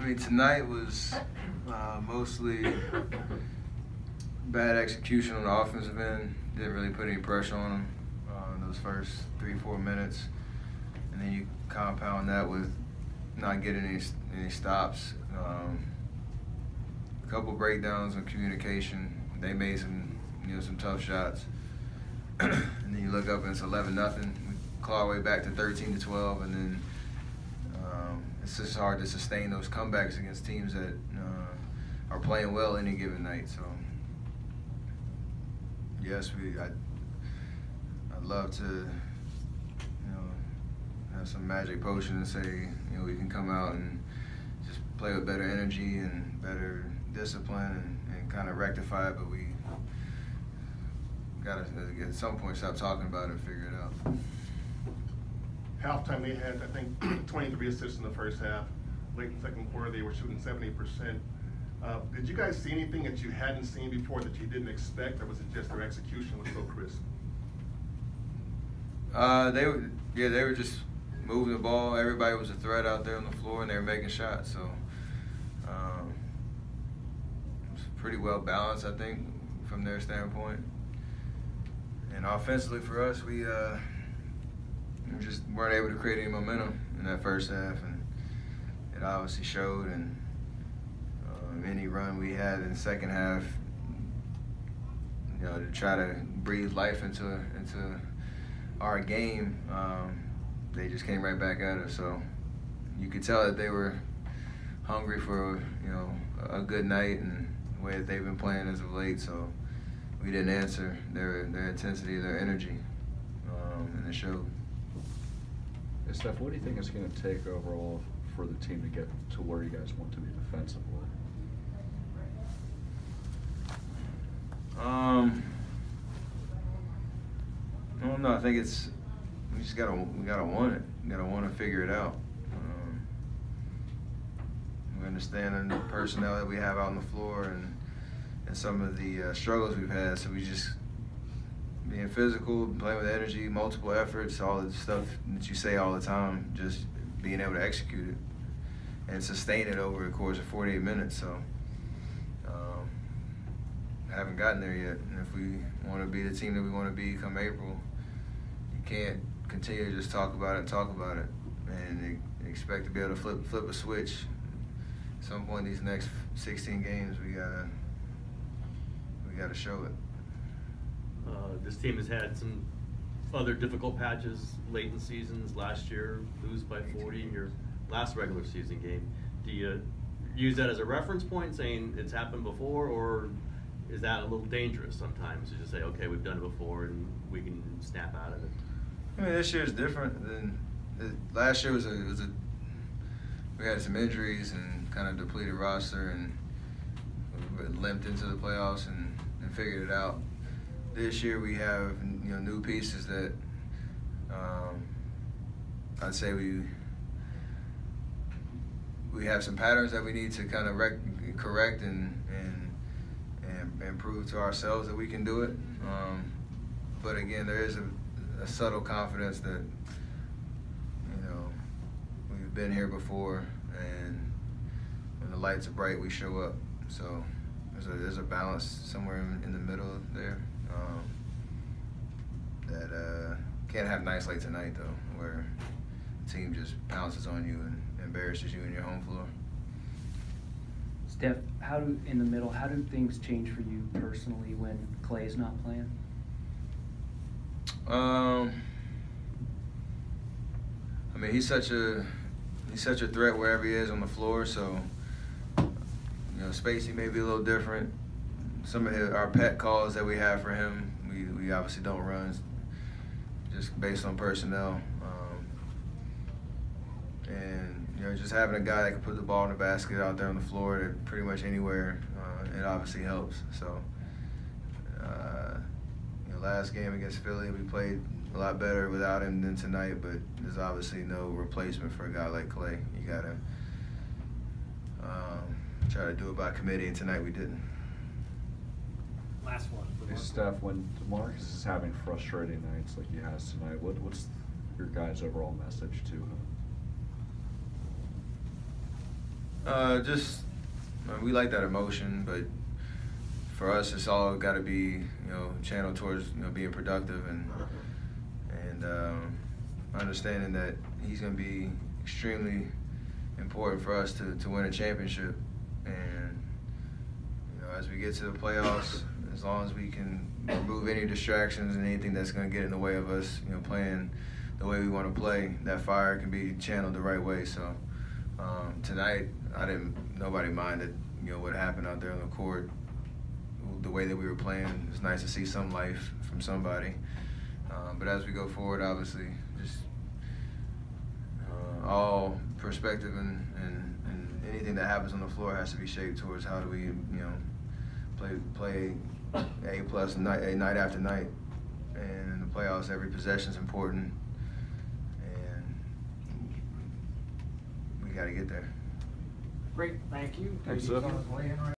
I mean, tonight was mostly bad execution on the offensive end. Didn't really put any pressure on them those first 3-4 minutes. And then you compound that with not getting any stops. A couple breakdowns on communication. They made some tough shots. And then you look up and it's 11-0. We claw our way back to 13-12, and then it's just hard to sustain those comebacks against teams that are playing well any given night. So yes, I'd love to have some magic potion and say we can come out and just play with better energy and better discipline and kind of rectify it, but we gotta at some point stop talking about it and figure it out. Halftime, they had, I think, 23 assists in the first half. Late in the second quarter, they were shooting 70%. Did you guys see anything that you hadn't seen before that you didn't expect, or was it just their execution was so crisp? They were just moving the ball. Everybody was a threat out there on the floor, and they were making shots. So it was pretty well balanced, I think, from their standpoint. And offensively for us, we just weren't able to create any momentum in that first half, and it obviously showed. And any run we had in the second half, to try to breathe life into our game, they just came right back at us. So you could tell that they were hungry for a good night and the way that they've been playing as of late. So we didn't answer their intensity, their energy, and it showed. Hey, Steph, what do you think it's going to take overall for the team to get to where you guys want to be defensively? I don't know. I think we gotta want it. We gotta want to figure it out. We understand the personnel that we have out on the floor and some of the struggles we've had. So we just being physical, playing with energy, multiple efforts, all the stuff that you say all the time. Just being able to execute it and sustain it over the course of 48 minutes. So. Haven't gotten there yet, and if we want to be the team that we want to be come April, you can't continue to just talk about it and expect to be able to flip a switch. At some point these next 16 games, we gotta show it. This team has had some other difficult patches late in seasons. Last year, lose by 40 in your last regular season game. Do you use that as a reference point, saying it's happened before, or is that a little dangerous sometimes to just say, okay, we've done it before and we can snap out of it? I mean, this year is different than last year. We had some injuries and kind of depleted roster and we limped into the playoffs and figured it out. This year we have new pieces that I'd say we have some patterns that we need to kind of correct and prove to ourselves that we can do it. But again, there is a subtle confidence that we've been here before, and when the lights are bright, we show up. So there's a balance somewhere in the middle there that can't have nights like tonight though, where the team just pounces on you and embarrasses you in your home floor. Steph, how do things change for you personally when Clay's not playing? I mean, he's such a threat wherever he is on the floor. So, spacing may be a little different. Some of our pet calls that we have for him, we obviously don't run, just based on personnel. And just having a guy that can put the ball in the basket out there on the floor pretty much anywhere, it obviously helps. So, last game against Philly, we played a lot better without him than tonight, but there's obviously no replacement for a guy like Clay. You got to try to do it by committee, and tonight we didn't. Last one. Hey, Steph, when Marcus is having frustrating nights like he has tonight, what's your guys' overall message to him? We like that emotion, but for us, it's all got to be, channeled towards, being productive and understanding that he's going to be extremely important for us to win a championship. And, as we get to the playoffs, as long as we can remove any distractions and anything that's going to get in the way of us, playing the way we want to play, that fire can be channeled the right way. So tonight, nobody minded, what happened out there on the court. The way that we were playing, it's nice to see some life from somebody. But as we go forward, obviously, just all perspective and anything that happens on the floor has to be shaped towards how do we, play A+ night after night. And in the playoffs, every possession is important, and we got to get there. Great, thank you. Thanks, He's on Steph. his way in right